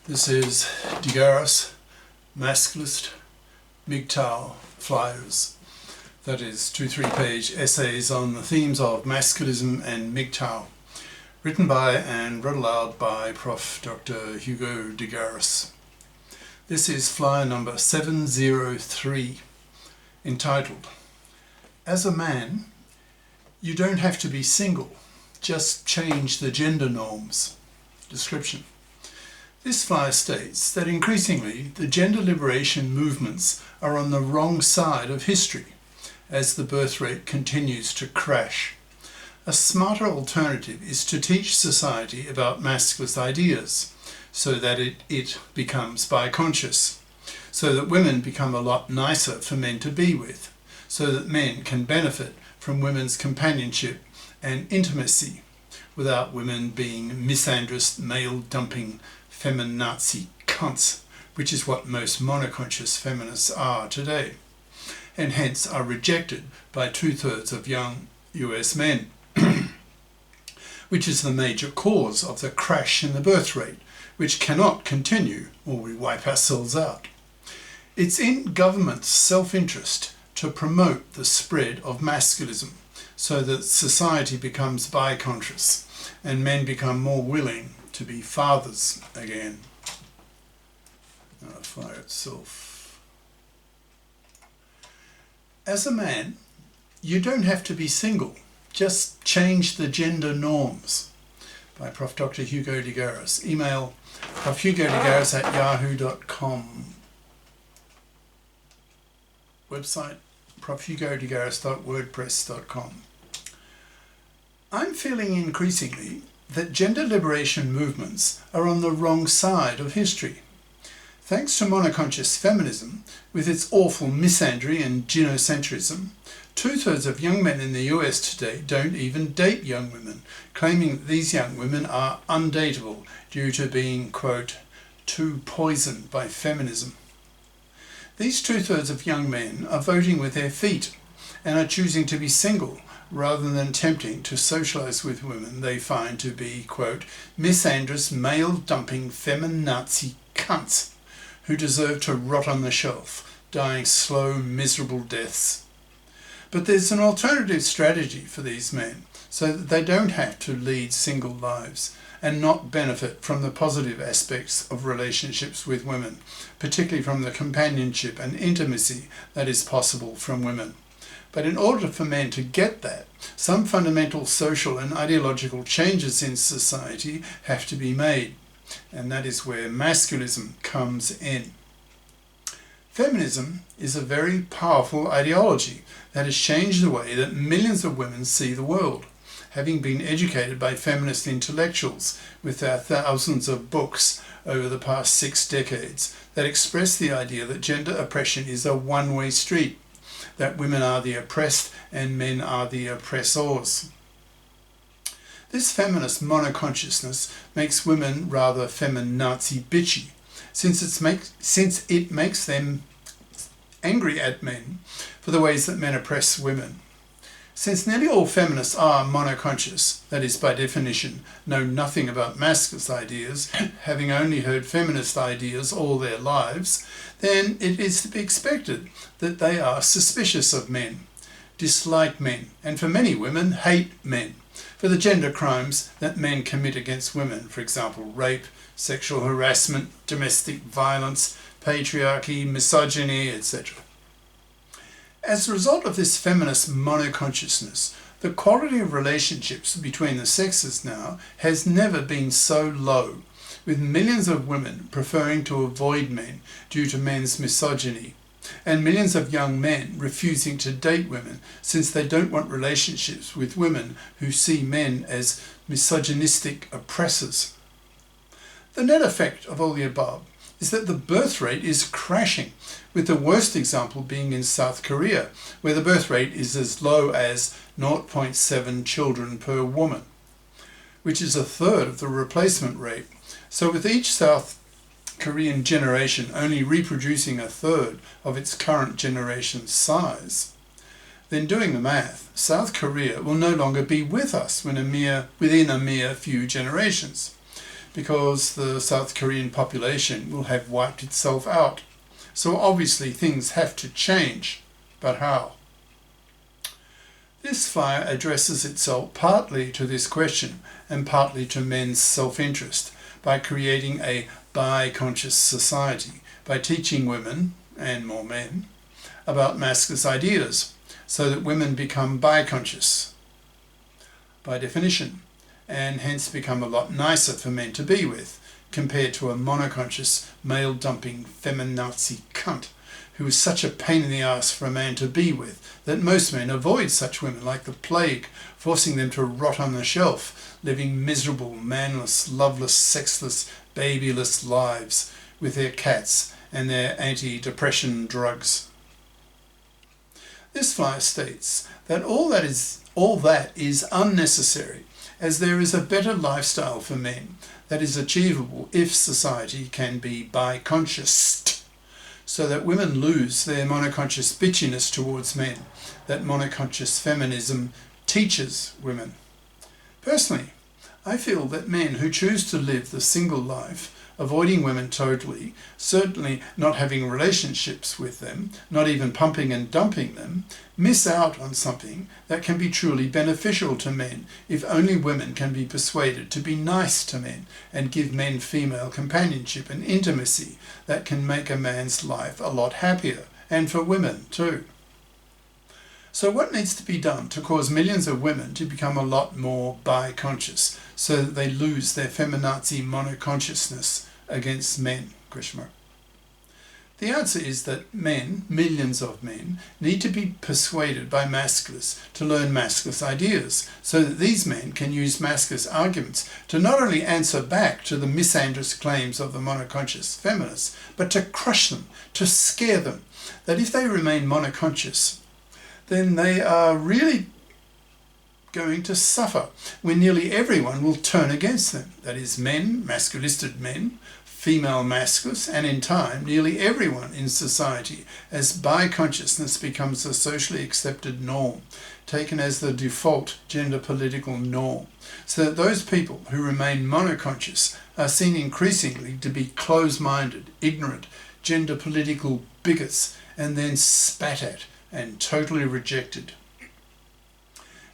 This is Garis, Masculist, MGTOW flyers. That is 2 3-page essays on the themes of Masculism and MGTOW, written by and read aloud by Prof. Dr. Hugo de Garis. This is flyer number 703, entitled, "As a man, you don't have to be single, just change the gender norms." Description. This flyer states that increasingly the gender liberation movements are on the wrong side of history as the birth rate continues to crash. A smarter alternative is to teach society about masculist ideas so that it becomes biconscious, so that women become a lot nicer for men to be with, so that men can benefit from women's companionship and intimacy without women being misandrist, male-dumping, feminazi cunts, which is what most monoconscious feminists are today, and hence are rejected by 2/3 of young US men, which is the major cause of the crash in the birth rate, which cannot continue or we wipe ourselves out. It's in government's self-interest to promote the spread of masculism so that society becomes biconscious and men become more willing to be fathers again. Flyer itself. As a man, you don't have to be single, just change the gender norms. By Prof. Dr. Hugo de Garis. Email profhugodegaris@yahoo.com. Website profhugodegaris.wordpress.com. I'm feeling increasingly that gender liberation movements are on the wrong side of history. Thanks to monoconscious feminism, with its awful misandry and gynocentrism, 2/3 of young men in the US today don't even date young women, claiming that these young women are undateable due to being, quote, too poisoned by feminism. These 2/3 of young men are voting with their feet and are choosing to be single rather than attempting to socialize with women they find to be, quote, misandrist, male-dumping, feminazi cunts who deserve to rot on the shelf, dying slow, miserable deaths. But there's an alternative strategy for these men so that they don't have to lead single lives and not benefit from the positive aspects of relationships with women, particularly from the companionship and intimacy that is possible from women. But in order for men to get that, some fundamental social and ideological changes in society have to be made, and that is where masculism comes in. Feminism is a very powerful ideology that has changed the way that millions of women see the world, having been educated by feminist intellectuals with their thousands of books over the past 6 decades that express the idea that gender oppression is a one-way street, that women are the oppressed and men are the oppressors. This feminist monoconsciousness makes women rather feminazi bitchy, since it makes them angry at men for the ways that men oppress women. Since nearly all feminists are monoconscious, that is, by definition, know nothing about masculist ideas, having only heard feminist ideas all their lives, then it is to be expected that they are suspicious of men, dislike men, and for many women, hate men, for the gender crimes that men commit against women, for example, rape, sexual harassment, domestic violence, patriarchy, misogyny, etc. As a result of this feminist monoconsciousness, the quality of relationships between the sexes now has never been so low, with millions of women preferring to avoid men due to men's misogyny, and millions of young men refusing to date women since they don't want relationships with women who see men as misogynistic oppressors. The net effect of all the above is that the birth rate is crashing, with the worst example being in South Korea, where the birth rate is as low as 0.7 children per woman, which is 1/3 of the replacement rate. So with each South Korean generation only reproducing 1/3 of its current generation's size, then doing the math, South Korea will no longer be with us within a mere few generations, because the South Korean population will have wiped itself out. So obviously things have to change. But how? This flyer addresses itself partly to this question and partly to men's self-interest by creating a biconscious society, by teaching women, and more men, about masculine ideas, so that women become biconscious by definition, and hence become a lot nicer for men to be with, compared to a monoconscious, male-dumping feminazi cunt who is such a pain in the ass for a man to be with that most men avoid such women like the plague, forcing them to rot on the shelf, living miserable, manless, loveless, sexless, babyless lives with their cats and their anti-depression drugs. This flyer states that all that is unnecessary, as there is a better lifestyle for men that is achievable if society can be biconscious, so that women lose their monoconscious bitchiness towards men that monoconscious feminism teaches women. Personally, I feel that men who choose to live the single life, avoiding women totally, certainly not having relationships with them, not even pumping and dumping them, miss out on something that can be truly beneficial to men if only women can be persuaded to be nice to men and give men female companionship and intimacy that can make a man's life a lot happier, and for women too. So what needs to be done to cause millions of women to become a lot more biconscious so that they lose their feminazi monoconsciousness against men? The answer is that men, millions of men, need to be persuaded by masculists to learn masculist ideas so that these men can use masculist arguments to not only answer back to the misandrist claims of the monoconscious feminists, but to crush them, to scare them, that if they remain monoconscious, then they are really going to suffer when nearly everyone will turn against them. That is, men, masculisted men, female masculists, and in time, nearly everyone in society, as biconsciousness becomes a socially accepted norm, taken as the default gender political norm, so that those people who remain monoconscious are seen increasingly to be close-minded, ignorant, gender political bigots, and then spat at and totally rejected.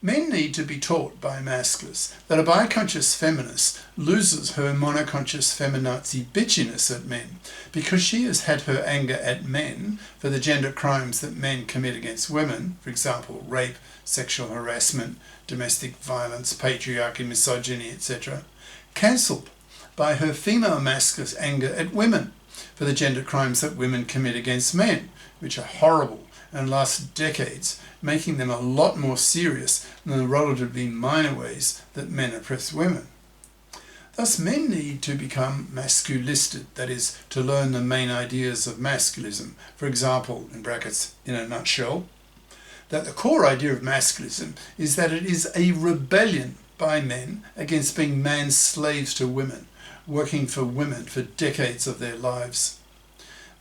Men need to be taught by masculists that a biconscious feminist loses her monoconscious feminazi bitchiness at men because she has had her anger at men for the gender crimes that men commit against women, for example, rape, sexual harassment, domestic violence, patriarchy, misogyny, etc., cancelled by her female masculine anger at women for the gender crimes that women commit against men, which are horrible and last decades, making them a lot more serious than the relatively minor ways that men oppress women. Thus, men need to become masculisted, that is, to learn the main ideas of masculism. For example, in brackets, in a nutshell, that the core idea of masculism is that it is a rebellion by men against being man's slaves to women, working for women for decades of their lives.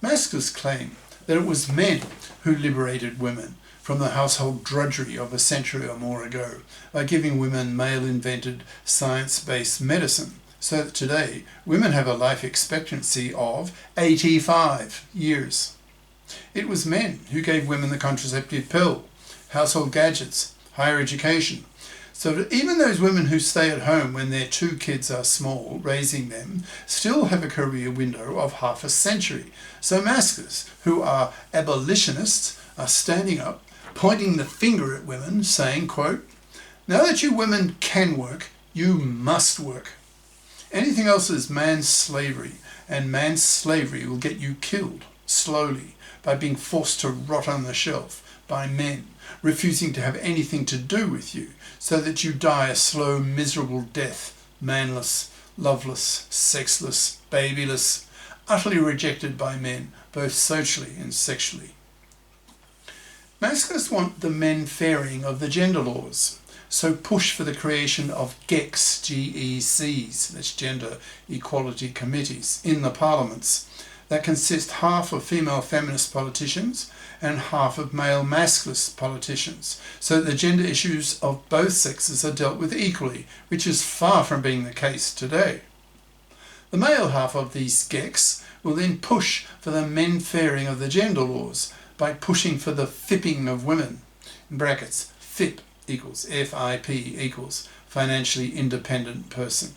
Masculists claim that it was men who liberated women from the household drudgery of a century or more ago by giving women male-invented science-based medicine, so that today women have a life expectancy of 85 years. It was men who gave women the contraceptive pill, household gadgets, higher education, so that even those women who stay at home when their 2 kids are small, raising them, still have a career window of half a century. So masculists, who are abolitionists, are standing up, pointing the finger at women, saying, quote, "Now that you women can work, you must work. Anything else is man's slavery, and man's slavery will get you killed, slowly, by being forced to rot on the shelf by men, refusing to have anything to do with you, so that you die a slow, miserable death, manless, loveless, sexless, babyless, utterly rejected by men, both socially and sexually." Masculists want the men fairing of the gender laws, so push for the creation of GECs, G-E-Cs, that's gender equality committees, in the parliaments, that consist half of female feminist politicians and half of male masculist politicians, so that the gender issues of both sexes are dealt with equally, which is far from being the case today. The male half of these gecs will then push for the men-fairing of the gender laws by pushing for the fipping of women, in brackets, FIP equals, F-I-P equals, financially independent person.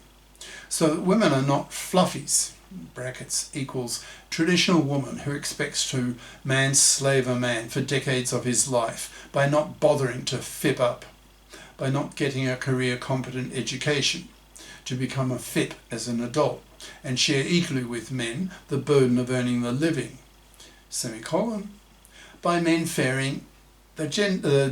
So that women are not fluffies, brackets, equals, traditional woman who expects to man-slave a man for decades of his life by not bothering to FIP up, by not getting a career-competent education, to become a FIP as an adult, and share equally with men the burden of earning the living, semicolon, by men fairing the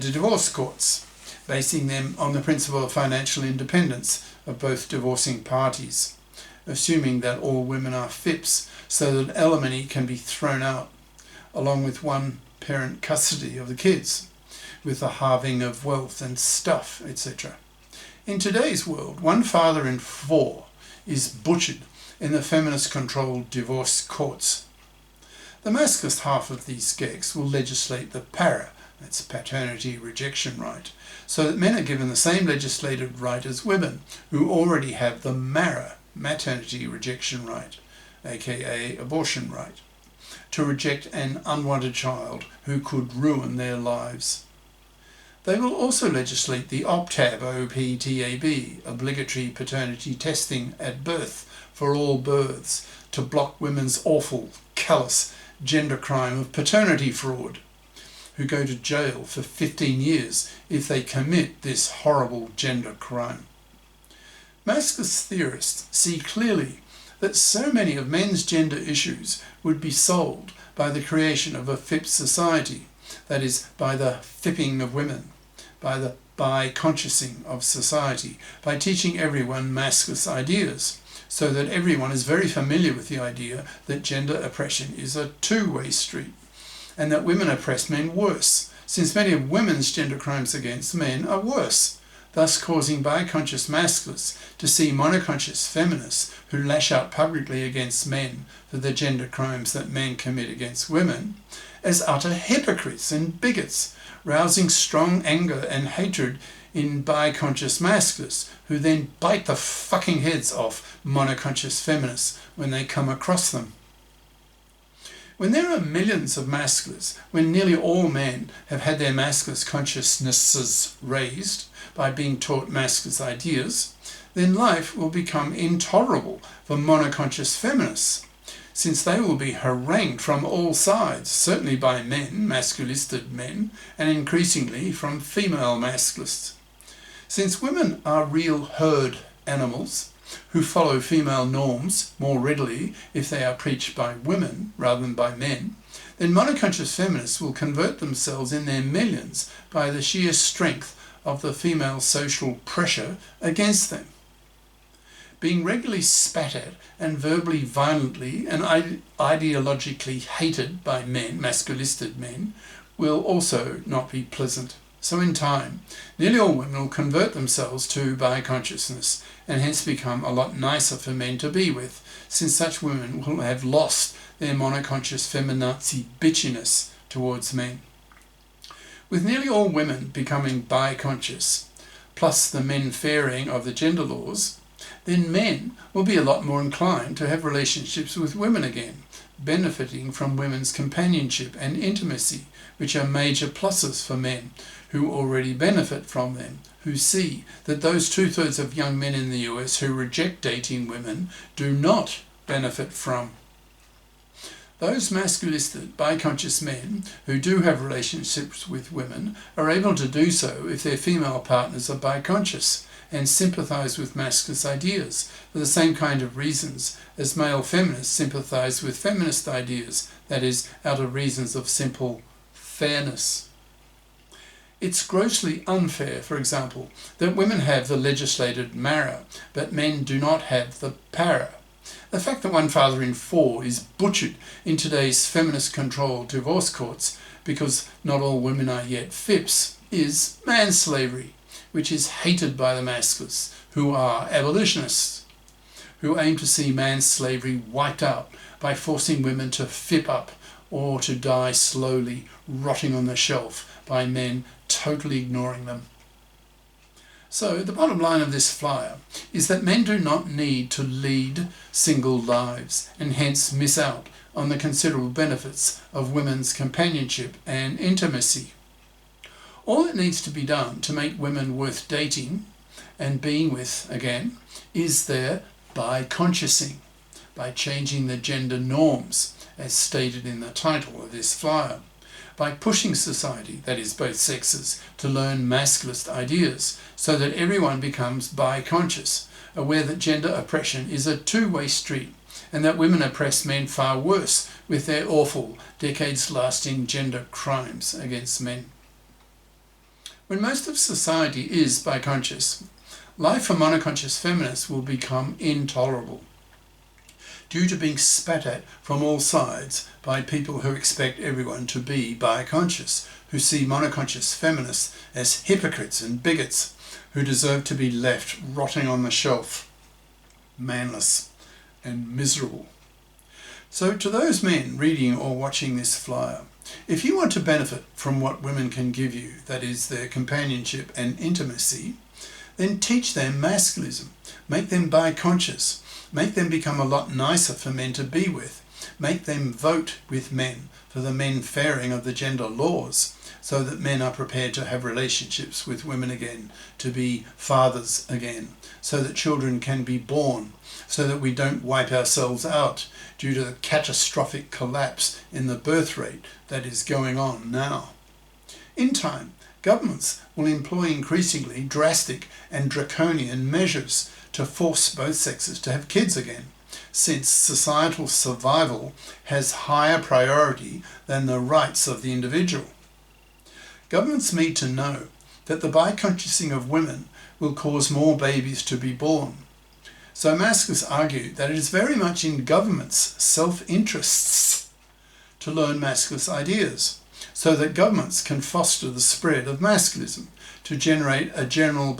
divorce courts, basing them on the principle of financial independence of both divorcing parties, assuming that all women are FIPs so that alimony can be thrown out, along with one parent custody of the kids, with the halving of wealth and stuff, etc. In today's world, one father in 4 is butchered in the feminist-controlled divorce courts. The masculist half of these gecs will legislate the para, that's paternity rejection right, so that men are given the same legislated right as women, who already have the mara, maternity rejection right, aka abortion right, to reject an unwanted child who could ruin their lives. They will also legislate the OPTAB, OPTAB, obligatory paternity testing at birth for all births, to block women's awful, callous gender crime of paternity fraud, who go to jail for 15 years if they commit this horrible gender crime. Masculist theorists see clearly that so many of men's gender issues would be solved by the creation of a FIP society, that is, by the fipping of women, by the biconsciousing of society, by teaching everyone masculist ideas, so that everyone is very familiar with the idea that gender oppression is a two-way street, and that women oppress men worse, since many of women's gender crimes against men are worse, thus causing biconscious masculists to see monoconscious feminists who lash out publicly against men for the gender crimes that men commit against women as utter hypocrites and bigots, rousing strong anger and hatred in biconscious masculists who then bite the fucking heads off monoconscious feminists when they come across them. When there are millions of masculists, when nearly all men have had their masculist consciousnesses raised by being taught masculist ideas, then life will become intolerable for monoconscious feminists, since they will be harangued from all sides, certainly by men, masculisted men, and increasingly from female masculists. Since women are real herd animals, who follow female norms more readily if they are preached by women rather than by men, then monoconscious feminists will convert themselves in their millions by the sheer strength of the female social pressure against them. Being regularly spat at and verbally violently and ideologically hated by men, masculisted men, will also not be pleasant. So in time, nearly all women will convert themselves to biconsciousness and hence become a lot nicer for men to be with, since such women will have lost their monoconscious feminazi bitchiness towards men. With nearly all women becoming biconscious, plus the men fairing of the gender laws, then men will be a lot more inclined to have relationships with women again, benefiting from women's companionship and intimacy, which are major pluses for men who already benefit from them, who see that those 2/3 of young men in the US who reject dating women do not benefit from. Those masculistic, biconscious men who do have relationships with women are able to do so if their female partners are biconscious and sympathise with masculist ideas for the same kind of reasons as male feminists sympathise with feminist ideas, that is, out of reasons of simple fairness. It's grossly unfair, for example, that women have the legislated mara, but men do not have the para. The fact that one father in 4 is butchered in today's feminist-controlled divorce courts because not all women are yet FIPs is manslavery, which is hated by the masculists, who are abolitionists, who aim to see manslavery wiped out by forcing women to FIP up or to die slowly, rotting on the shelf by men totally ignoring them. So the bottom line of this flyer is that men do not need to lead single lives and hence miss out on the considerable benefits of women's companionship and intimacy. All that needs to be done to make women worth dating and being with again is their biconsciousing, by changing the gender norms as stated in the title of this flyer, by pushing society, that is both sexes, to learn masculist ideas so that everyone becomes biconscious, aware that gender oppression is a two-way street and that women oppress men far worse with their awful, decades-lasting gender crimes against men. When most of society is biconscious, life for monoconscious feminists will become intolerable, due to being spat at from all sides by people who expect everyone to be biconscious, who see monoconscious feminists as hypocrites and bigots, who deserve to be left rotting on the shelf, manless and miserable. So to those men reading or watching this flyer, if you want to benefit from what women can give you, that is their companionship and intimacy, then teach them masculism, make them biconscious, make them become a lot nicer for men to be with, make them vote with men for the men fairing of the gender laws, so that men are prepared to have relationships with women again, to be fathers again, so that children can be born, so that we don't wipe ourselves out due to the catastrophic collapse in the birth rate that is going on now. In time, governments will employ increasingly drastic and draconian measures to force both sexes to have kids again, since societal survival has higher priority than the rights of the individual. Governments need to know that the biconsciousing of women will cause more babies to be born. So Masculists argue that it is very much in governments' self-interests to learn masculist ideas, so that governments can foster the spread of masculism, to generate a general